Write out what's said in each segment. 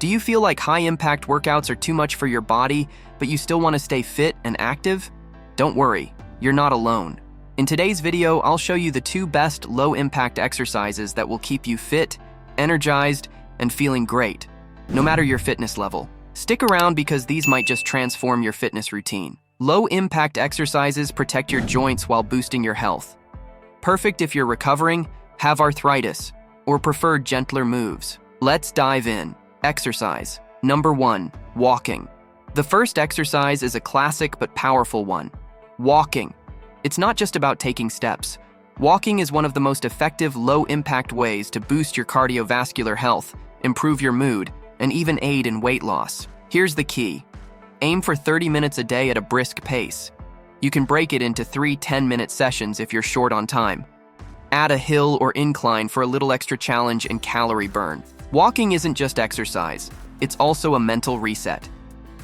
Do you feel like high-impact workouts are too much for your body, but you still want to stay fit and active? Don't worry, you're not alone. In today's video, I'll show you the 2 best low-impact exercises that will keep you fit, energized, and feeling great, no matter your fitness level. Stick around because these might just transform your fitness routine. Low-impact exercises protect your joints while boosting your health. Perfect if you're recovering, have arthritis, or prefer gentler moves. Let's dive in. Exercise. Number 1, walking. The first exercise is a classic but powerful one. Walking. It's not just about taking steps. Walking is one of the most effective low-impact ways to boost your cardiovascular health, improve your mood, and even aid in weight loss. Here's the key. Aim for 30 minutes a day at a brisk pace. You can break it into 3 10-minute sessions if you're short on time. Add a hill or incline for a little extra challenge and calorie burn. Walking isn't just exercise, it's also a mental reset.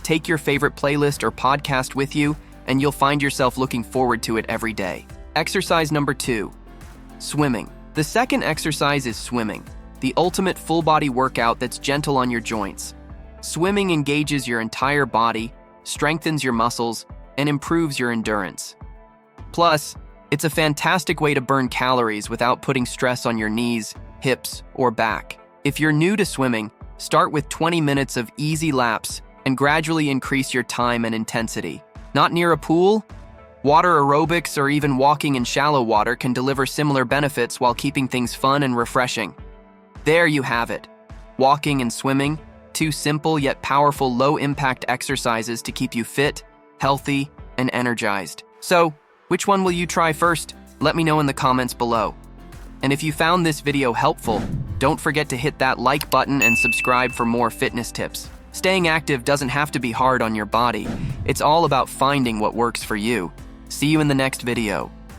Take your favorite playlist or podcast with you, and you'll find yourself looking forward to it every day. Exercise number 2, swimming. The second exercise is swimming, the ultimate full-body workout that's gentle on your joints. Swimming engages your entire body, strengthens your muscles, and improves your endurance. Plus, it's a fantastic way to burn calories without putting stress on your knees, hips, or back. If you're new to swimming, start with 20 minutes of easy laps and gradually increase your time and intensity. Not near a pool? Water aerobics or even walking in shallow water can deliver similar benefits while keeping things fun and refreshing. There you have it. Walking and swimming, 2 simple yet powerful low-impact exercises to keep you fit, healthy, and energized. So, which one will you try first? Let me know in the comments below. And if you found this video helpful, don't forget to hit that like button and subscribe for more fitness tips. Staying active doesn't have to be hard on your body. It's all about finding what works for you. See you in the next video.